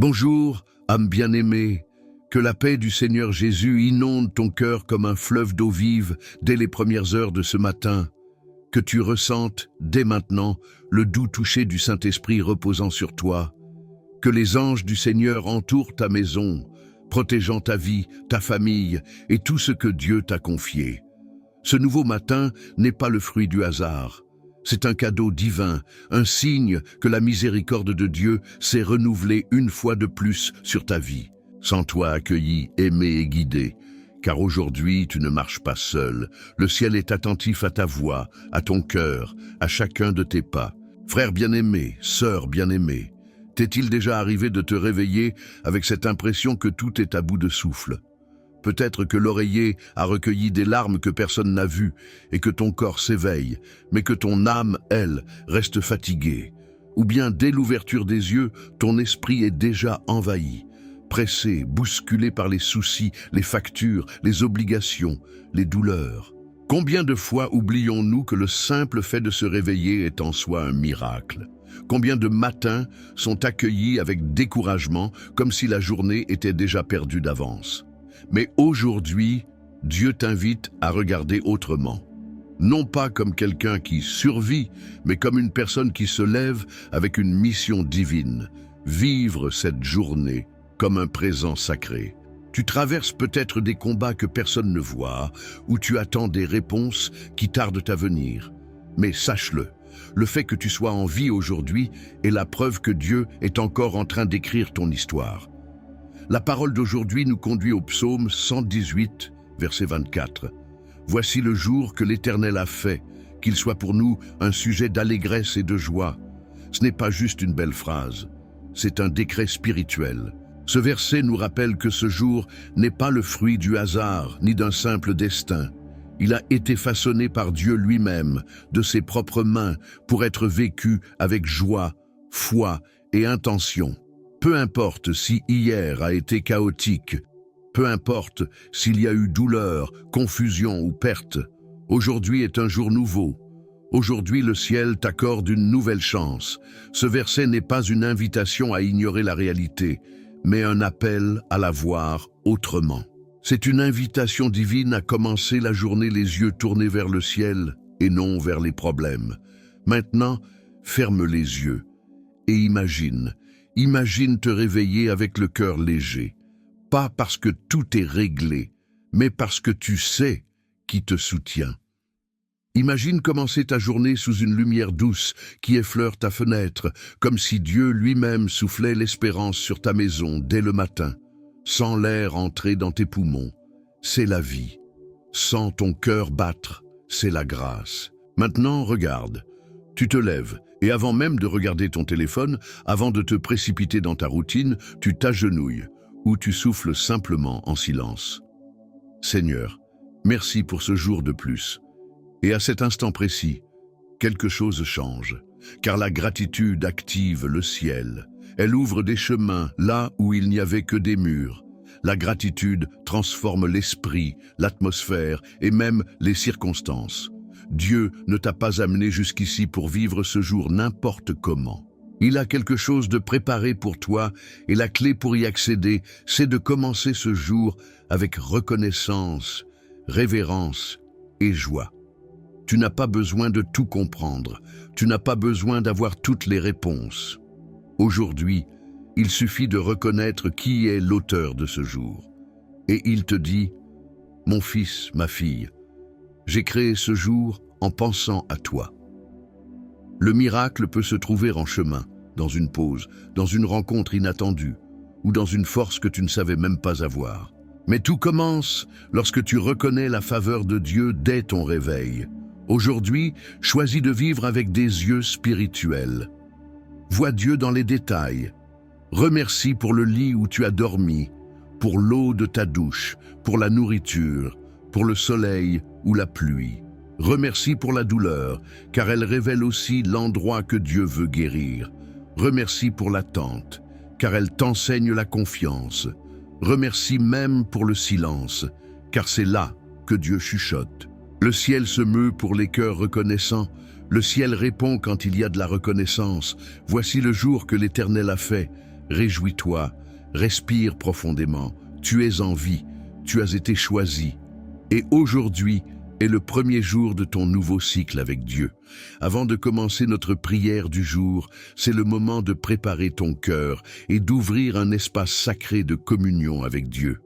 Bonjour, âme bien-aimée, que la paix du Seigneur Jésus inonde ton cœur comme un fleuve d'eau vive dès les premières heures de ce matin, que tu ressentes, dès maintenant, le doux toucher du Saint-Esprit reposant sur toi, que les anges du Seigneur entourent ta maison, protégeant ta vie, ta famille et tout ce que Dieu t'a confié. Ce nouveau matin n'est pas le fruit du hasard. C'est un cadeau divin, un signe que la miséricorde de Dieu s'est renouvelée une fois de plus sur ta vie. Sens-toi accueilli, aimé et guidé, car aujourd'hui tu ne marches pas seul. Le ciel est attentif à ta voix, à ton cœur, à chacun de tes pas. Frère bien-aimé, sœur bien-aimée, t'est-il déjà arrivé de te réveiller avec cette impression que tout est à bout de souffle ? Peut-être que l'oreiller a recueilli des larmes que personne n'a vues et que ton corps s'éveille, mais que ton âme, elle, reste fatiguée. Ou bien, dès l'ouverture des yeux, ton esprit est déjà envahi, pressé, bousculé par les soucis, les factures, les obligations, les douleurs. Combien de fois oublions-nous que le simple fait de se réveiller est en soi un miracle ? Combien de matins sont accueillis avec découragement, comme si la journée était déjà perdue d'avance ? Mais aujourd'hui, Dieu t'invite à regarder autrement. Non pas comme quelqu'un qui survit, mais comme une personne qui se lève avec une mission divine. Vivre cette journée comme un présent sacré. Tu traverses peut-être des combats que personne ne voit, ou tu attends des réponses qui tardent à venir. Mais sache-le, le fait que tu sois en vie aujourd'hui est la preuve que Dieu est encore en train d'écrire ton histoire. La parole d'aujourd'hui nous conduit au psaume 118, verset 24. « Voici le jour que l'Éternel a fait, qu'il soit pour nous un sujet d'allégresse et de joie. » Ce n'est pas juste une belle phrase, c'est un décret spirituel. Ce verset nous rappelle que ce jour n'est pas le fruit du hasard ni d'un simple destin. Il a été façonné par Dieu lui-même, de ses propres mains, pour être vécu avec joie, foi et intention. Peu importe si hier a été chaotique, peu importe s'il y a eu douleur, confusion ou perte, aujourd'hui est un jour nouveau. Aujourd'hui, le ciel t'accorde une nouvelle chance. Ce verset n'est pas une invitation à ignorer la réalité, mais un appel à la voir autrement. C'est une invitation divine à commencer la journée les yeux tournés vers le ciel et non vers les problèmes. Maintenant, ferme les yeux et imagine. Imagine te réveiller avec le cœur léger, pas parce que tout est réglé, mais parce que tu sais qui te soutient. Imagine commencer ta journée sous une lumière douce qui effleure ta fenêtre, comme si Dieu lui-même soufflait l'espérance sur ta maison dès le matin. Sens l'air entrer dans tes poumons, c'est la vie. Sens ton cœur battre, c'est la grâce. Maintenant, regarde. Tu te lèves, et avant même de regarder ton téléphone, avant de te précipiter dans ta routine, tu t'agenouilles, ou tu souffles simplement en silence. Seigneur, merci pour ce jour de plus. Et à cet instant précis, quelque chose change, car la gratitude active le ciel. Elle ouvre des chemins là où il n'y avait que des murs. La gratitude transforme l'esprit, l'atmosphère et même les circonstances. Dieu ne t'a pas amené jusqu'ici pour vivre ce jour n'importe comment. Il a quelque chose de préparé pour toi et la clé pour y accéder, c'est de commencer ce jour avec reconnaissance, révérence et joie. Tu n'as pas besoin de tout comprendre, tu n'as pas besoin d'avoir toutes les réponses. Aujourd'hui, il suffit de reconnaître qui est l'auteur de ce jour. Et il te dit, « Mon fils, ma fille, j'ai créé ce jour en pensant à toi. » Le miracle peut se trouver en chemin, dans une pause, dans une rencontre inattendue, ou dans une force que tu ne savais même pas avoir. Mais tout commence lorsque tu reconnais la faveur de Dieu dès ton réveil. Aujourd'hui, choisis de vivre avec des yeux spirituels. Vois Dieu dans les détails. Remercie pour le lit où tu as dormi, pour l'eau de ta douche, pour la nourriture, pour le soleil ou la pluie. Remercie pour la douleur, car elle révèle aussi l'endroit que Dieu veut guérir. Remercie pour l'attente, car elle t'enseigne la confiance. Remercie même pour le silence, car c'est là que Dieu chuchote. Le ciel se meut pour les cœurs reconnaissants. Le ciel répond quand il y a de la reconnaissance. Voici le jour que l'Éternel a fait. Réjouis-toi, respire profondément, tu es en vie, tu as été choisi. Et aujourd'hui est le premier jour de ton nouveau cycle avec Dieu. Avant de commencer notre prière du jour, c'est le moment de préparer ton cœur et d'ouvrir un espace sacré de communion avec Dieu.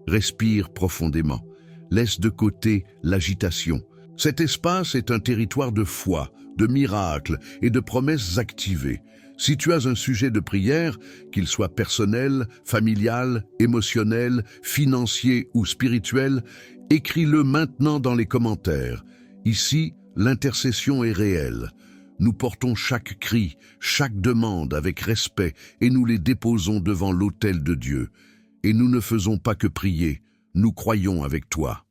Respire profondément, laisse de côté l'agitation. Cet espace est un territoire de foi, de miracles et de promesses activées. Si tu as un sujet de prière, qu'il soit personnel, familial, émotionnel, financier ou spirituel, écris-le maintenant dans les commentaires. Ici, l'intercession est réelle. Nous portons chaque cri, chaque demande avec respect et nous les déposons devant l'autel de Dieu. Et nous ne faisons pas que prier, nous croyons avec toi.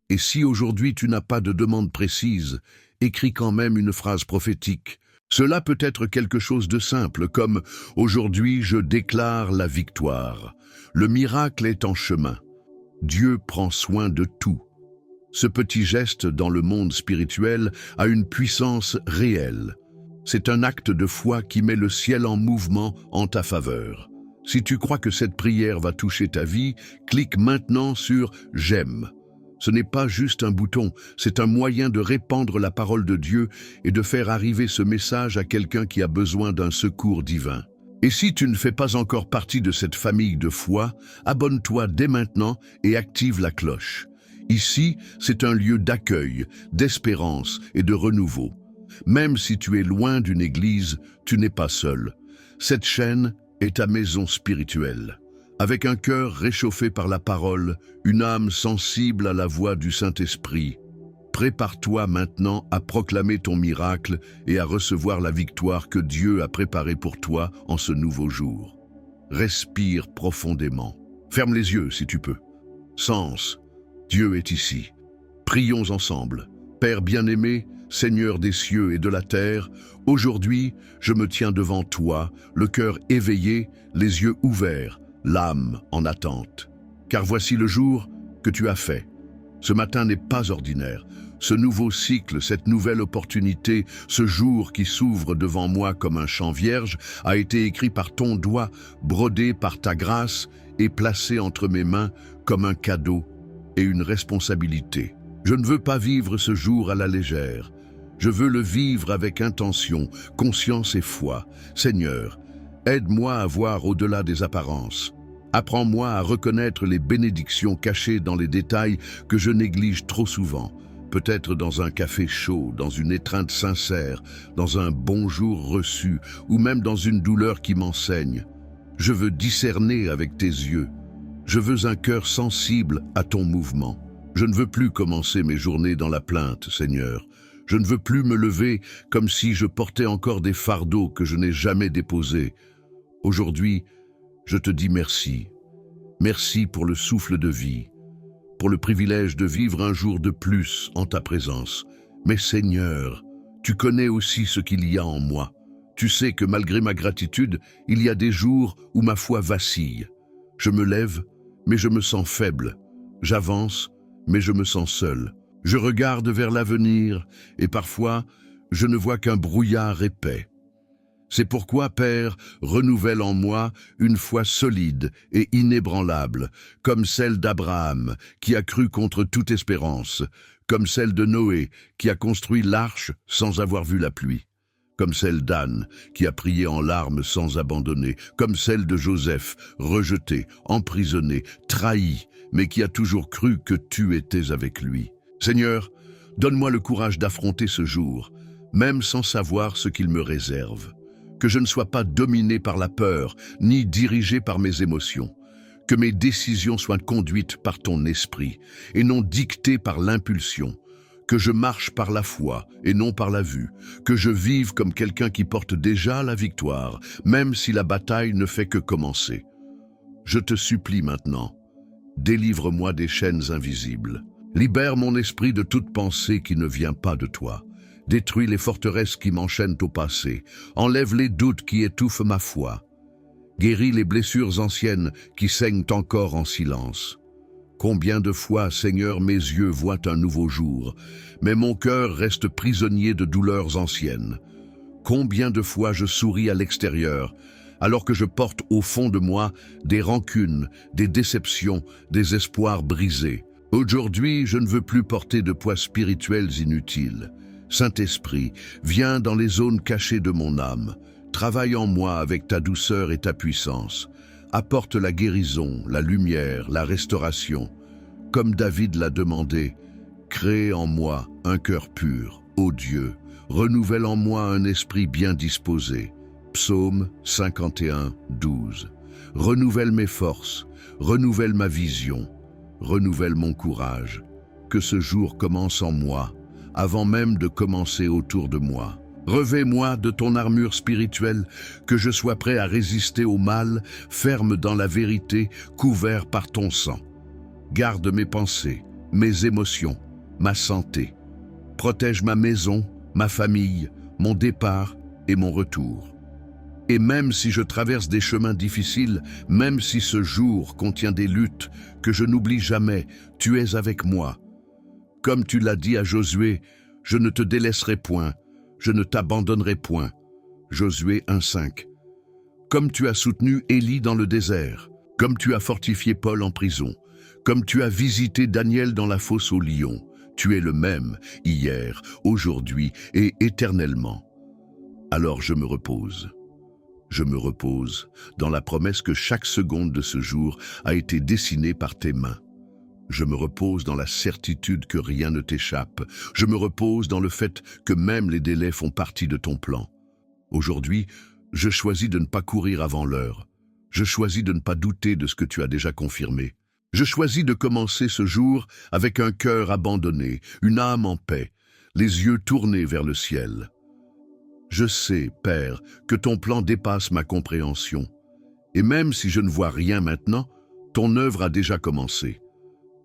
Et si aujourd'hui tu n'as pas de demande précise, écris quand même une phrase prophétique. Cela peut être quelque chose de simple, comme « Aujourd'hui je déclare la victoire ». Le miracle est en chemin. Dieu prend soin de tout. Ce petit geste dans le monde spirituel a une puissance réelle. C'est un acte de foi qui met le ciel en mouvement en ta faveur. Si tu crois que cette prière va toucher ta vie, clique maintenant sur « J'aime ». Ce n'est pas juste un bouton, c'est un moyen de répandre la parole de Dieu et de faire arriver ce message à quelqu'un qui a besoin d'un secours divin. Et si tu ne fais pas encore partie de cette famille de foi, abonne-toi dès maintenant et active la cloche. Ici, c'est un lieu d'accueil, d'espérance et de renouveau. Même si tu es loin d'une église, tu n'es pas seul. Cette chaîne est ta maison spirituelle. Avec un cœur réchauffé par la parole, une âme sensible à la voix du Saint-Esprit, prépare-toi maintenant à proclamer ton miracle et à recevoir la victoire que Dieu a préparée pour toi en ce nouveau jour. Respire profondément. Ferme les yeux si tu peux. Sens, Dieu est ici. Prions ensemble. Père bien-aimé, Seigneur des cieux et de la terre, aujourd'hui, je me tiens devant toi, le cœur éveillé, les yeux ouverts, l'âme en attente. Car voici le jour que tu as fait. Ce matin n'est pas ordinaire. Ce nouveau cycle, cette nouvelle opportunité, ce jour qui s'ouvre devant moi comme un champ vierge, a été écrit par ton doigt, brodé par ta grâce et placé entre mes mains comme un cadeau et une responsabilité. Je ne veux pas vivre ce jour à la légère. Je veux le vivre avec intention, conscience et foi. Seigneur, aide-moi à voir au-delà des apparences. Apprends-moi à reconnaître les bénédictions cachées dans les détails que je néglige trop souvent. Peut-être dans un café chaud, dans une étreinte sincère, dans un bonjour reçu, ou même dans une douleur qui m'enseigne. Je veux discerner avec tes yeux. Je veux un cœur sensible à ton mouvement. Je ne veux plus commencer mes journées dans la plainte, Seigneur. Je ne veux plus me lever comme si je portais encore des fardeaux que je n'ai jamais déposés. Aujourd'hui, je te dis merci. Merci pour le souffle de vie, pour le privilège de vivre un jour de plus en ta présence. Mais Seigneur, tu connais aussi ce qu'il y a en moi. Tu sais que malgré ma gratitude, il y a des jours où ma foi vacille. Je me lève, mais je me sens faible. J'avance, mais je me sens seul. Je regarde vers l'avenir et parfois, je ne vois qu'un brouillard épais. C'est pourquoi, Père, renouvelle en moi une foi solide et inébranlable, comme celle d'Abraham, qui a cru contre toute espérance, comme celle de Noé, qui a construit l'arche sans avoir vu la pluie, comme celle d'Anne, qui a prié en larmes sans abandonner, comme celle de Joseph, rejeté, emprisonné, trahi, mais qui a toujours cru que tu étais avec lui. Seigneur, donne-moi le courage d'affronter ce jour, même sans savoir ce qu'il me réserve. Que je ne sois pas dominé par la peur, ni dirigé par mes émotions. Que mes décisions soient conduites par ton esprit, et non dictées par l'impulsion. Que je marche par la foi, et non par la vue. Que je vive comme quelqu'un qui porte déjà la victoire, même si la bataille ne fait que commencer. Je te supplie maintenant, délivre-moi des chaînes invisibles. Libère mon esprit de toute pensée qui ne vient pas de toi. Détruis les forteresses qui m'enchaînent au passé. Enlève les doutes qui étouffent ma foi. Guéris les blessures anciennes qui saignent encore en silence. Combien de fois, Seigneur, mes yeux voient un nouveau jour, mais mon cœur reste prisonnier de douleurs anciennes. Combien de fois je souris à l'extérieur, alors que je porte au fond de moi des rancunes, des déceptions, des espoirs brisés. Aujourd'hui, je ne veux plus porter de poids spirituels inutiles. Saint-Esprit, viens dans les zones cachées de mon âme. Travaille en moi avec ta douceur et ta puissance. Apporte la guérison, la lumière, la restauration. Comme David l'a demandé, crée en moi un cœur pur, ô Dieu. Renouvelle en moi un esprit bien disposé. Psaume 51, 12. Renouvelle mes forces, renouvelle ma vision, renouvelle mon courage. Que ce jour commence en moi, avant même de commencer autour de moi. Revêt-moi de ton armure spirituelle, que je sois prêt à résister au mal, ferme dans la vérité, couvert par ton sang. Garde mes pensées, mes émotions, ma santé. Protège ma maison, ma famille, mon départ et mon retour. Et même si je traverse des chemins difficiles, même si ce jour contient des luttes, que je n'oublie jamais, tu es avec moi. Comme tu l'as dit à Josué, je ne te délaisserai point, je ne t'abandonnerai point. Josué 1,5. Comme tu as soutenu Élie dans le désert, comme tu as fortifié Paul en prison, comme tu as visité Daniel dans la fosse aux lions, tu es le même, hier, aujourd'hui et éternellement. Alors je me repose. Je me repose dans la promesse que chaque seconde de ce jour a été dessinée par tes mains. Je me repose dans la certitude que rien ne t'échappe. Je me repose dans le fait que même les délais font partie de ton plan. Aujourd'hui, je choisis de ne pas courir avant l'heure. Je choisis de ne pas douter de ce que tu as déjà confirmé. Je choisis de commencer ce jour avec un cœur abandonné, une âme en paix, les yeux tournés vers le ciel. Je sais, Père, que ton plan dépasse ma compréhension. Et même si je ne vois rien maintenant, ton œuvre a déjà commencé.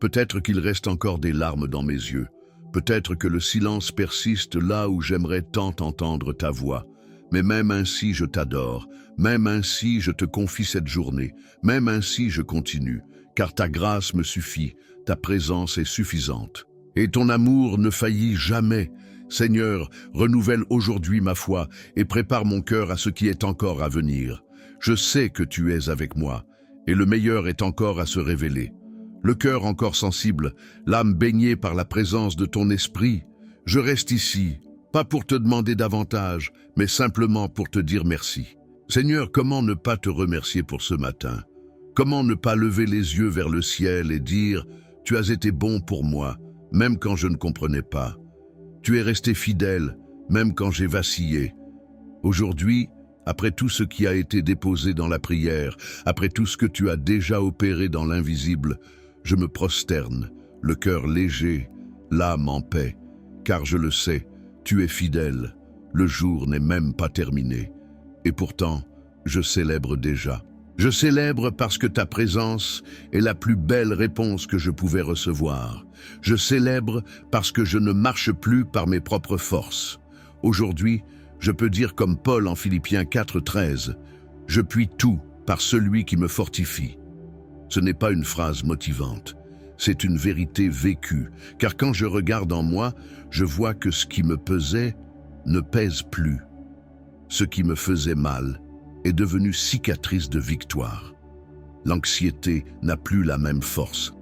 Peut-être qu'il reste encore des larmes dans mes yeux. Peut-être que le silence persiste là où j'aimerais tant entendre ta voix. Mais même ainsi, je t'adore. Même ainsi, je te confie cette journée. Même ainsi, je continue. Car ta grâce me suffit. Ta présence est suffisante. Et ton amour ne faillit jamais. Seigneur, renouvelle aujourd'hui ma foi et prépare mon cœur à ce qui est encore à venir. Je sais que tu es avec moi, et le meilleur est encore à se révéler. Le cœur encore sensible, l'âme baignée par la présence de ton esprit. Je reste ici, pas pour te demander davantage, mais simplement pour te dire merci. Seigneur, comment ne pas te remercier pour ce matin? Comment ne pas lever les yeux vers le ciel et dire « Tu as été bon pour moi, même quand je ne comprenais pas. Tu es resté fidèle, même quand j'ai vacillé. » Aujourd'hui, après tout ce qui a été déposé dans la prière, après tout ce que tu as déjà opéré dans l'invisible, je me prosterne, le cœur léger, l'âme en paix, car je le sais, tu es fidèle, le jour n'est même pas terminé. Et pourtant, je célèbre déjà. Je célèbre parce que ta présence est la plus belle réponse que je pouvais recevoir. Je célèbre parce que je ne marche plus par mes propres forces. Aujourd'hui, je peux dire comme Paul en Philippiens 4,13, « Je puis tout par celui qui me fortifie. » Ce n'est pas une phrase motivante, c'est une vérité vécue, car quand je regarde en moi, je vois que ce qui me pesait ne pèse plus. Ce qui me faisait mal est devenu cicatrice de victoire. L'anxiété n'a plus la même force,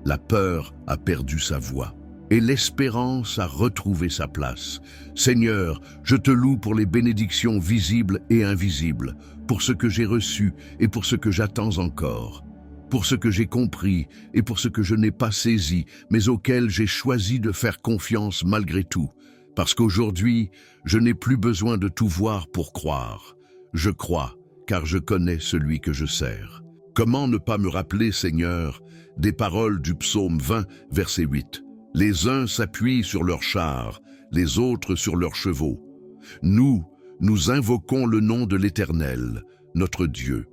la peur a perdu sa voix. Et l'espérance a retrouvé sa place. Seigneur, je te loue pour les bénédictions visibles et invisibles, pour ce que j'ai reçu et pour ce que j'attends encore, pour ce que j'ai compris et pour ce que je n'ai pas saisi, mais auquel j'ai choisi de faire confiance malgré tout, parce qu'aujourd'hui, je n'ai plus besoin de tout voir pour croire. Je crois, car je connais celui que je sers. Comment ne pas me rappeler, Seigneur, des paroles du psaume 20, verset 8. Les uns s'appuient sur leurs chars, les autres sur leurs chevaux. Nous invoquons le nom de l'Éternel, notre Dieu.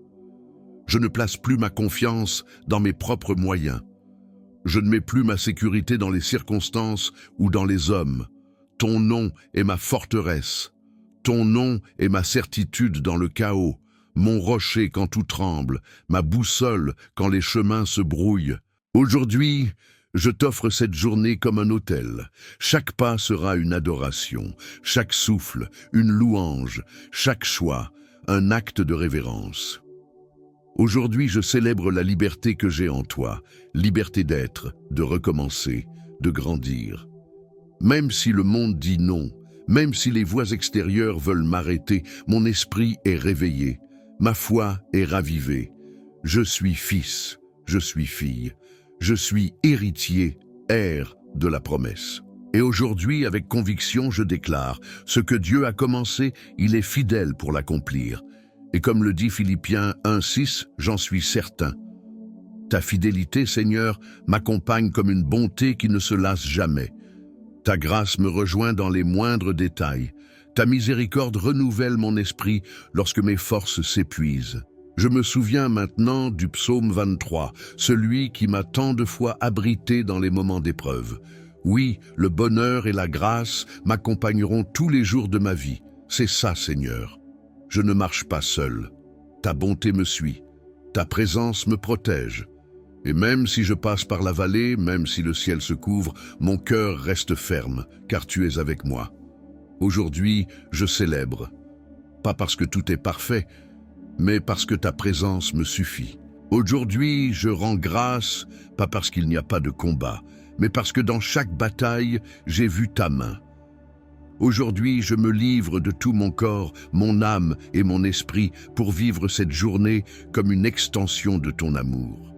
Je ne place plus ma confiance dans mes propres moyens. Je ne mets plus ma sécurité dans les circonstances ou dans les hommes. Ton nom est ma forteresse. Ton nom est ma certitude dans le chaos, mon rocher quand tout tremble, ma boussole quand les chemins se brouillent. Aujourd'hui, je t'offre cette journée comme un autel. Chaque pas sera une adoration, chaque souffle, une louange, chaque choix, un acte de révérence. Aujourd'hui, je célèbre la liberté que j'ai en toi, liberté d'être, de recommencer, de grandir. Même si le monde dit non, même si les voix extérieures veulent m'arrêter, mon esprit est réveillé, ma foi est ravivée. Je suis fils, je suis fille, je suis héritier, heir de la promesse. Et aujourd'hui, avec conviction, je déclare, ce que Dieu a commencé, il est fidèle pour l'accomplir. Et comme le dit Philippiens 1,6, j'en suis certain. Ta fidélité, Seigneur, m'accompagne comme une bonté qui ne se lasse jamais. Ta grâce me rejoint dans les moindres détails. Ta miséricorde renouvelle mon esprit lorsque mes forces s'épuisent. Je me souviens maintenant du psaume 23, celui qui m'a tant de fois abrité dans les moments d'épreuve. Oui, le bonheur et la grâce m'accompagneront tous les jours de ma vie. C'est ça, Seigneur. Je ne marche pas seul. Ta bonté me suit. Ta présence me protège. Et même si je passe par la vallée, même si le ciel se couvre, mon cœur reste ferme, car tu es avec moi. Aujourd'hui, je célèbre. Pas parce que tout est parfait, mais parce que ta présence me suffit. Aujourd'hui, je rends grâce, pas parce qu'il n'y a pas de combat, mais parce que dans chaque bataille, j'ai vu ta main. Aujourd'hui, je me livre de tout mon corps, mon âme et mon esprit pour vivre cette journée comme une extension de ton amour.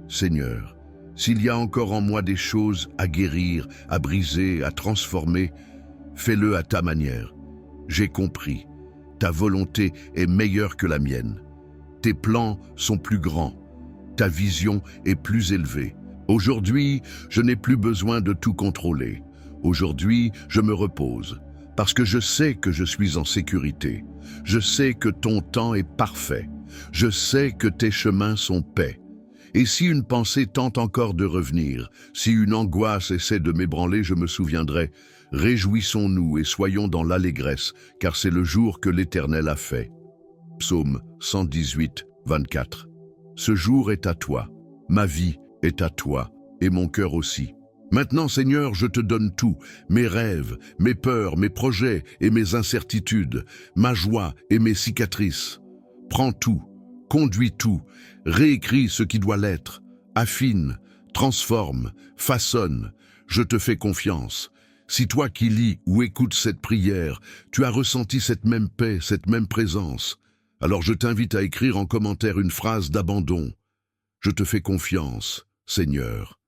Seigneur, s'il y a encore en moi des choses à guérir, à briser, à transformer, fais-le à ta manière. J'ai compris. Ta volonté est meilleure que la mienne. Tes plans sont plus grands. Ta vision est plus élevée. Aujourd'hui, je n'ai plus besoin de tout contrôler. Aujourd'hui, je me repose, parce que je sais que je suis en sécurité. Je sais que ton temps est parfait. Je sais que tes chemins sont paix. Et si une pensée tente encore de revenir, si une angoisse essaie de m'ébranler, je me souviendrai. Réjouissons-nous et soyons dans l'allégresse, car c'est le jour que l'Éternel a fait. Psaume 118, 24. Ce jour est à toi, ma vie est à toi, et mon cœur aussi. Maintenant, Seigneur, je te donne tout, mes rêves, mes peurs, mes projets et mes incertitudes, ma joie et mes cicatrices. Prends tout, conduis tout, réécris ce qui doit l'être, affine, transforme, façonne. Je te fais confiance. Si toi qui lis ou écoutes cette prière, tu as ressenti cette même paix, cette même présence, alors je t'invite à écrire en commentaire une phrase d'abandon. Je te fais confiance, Seigneur.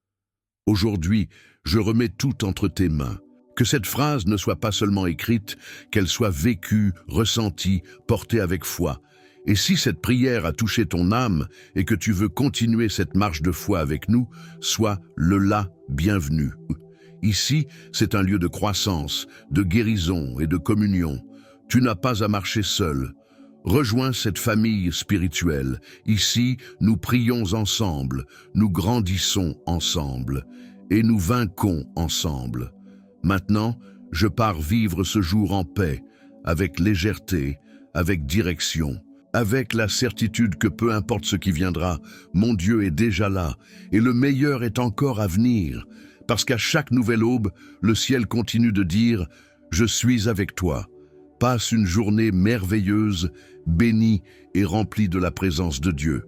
Aujourd'hui, je remets tout entre tes mains. Que cette phrase ne soit pas seulement écrite, qu'elle soit vécue, ressentie, portée avec foi. Et si cette prière a touché ton âme et que tu veux continuer cette marche de foi avec nous, sois le là bienvenu. Ici, c'est un lieu de croissance, de guérison et de communion. Tu n'as pas à marcher seul. Rejoins cette famille spirituelle. Ici, nous prions ensemble, nous grandissons ensemble et nous vainquons ensemble. Maintenant, je pars vivre ce jour en paix, avec légèreté, avec direction, avec la certitude que peu importe ce qui viendra, mon Dieu est déjà là et le meilleur est encore à venir. Parce qu'à chaque nouvelle aube, le ciel continue de dire « Je suis avec toi ». Passe une journée merveilleuse, bénie et remplie de la présence de Dieu.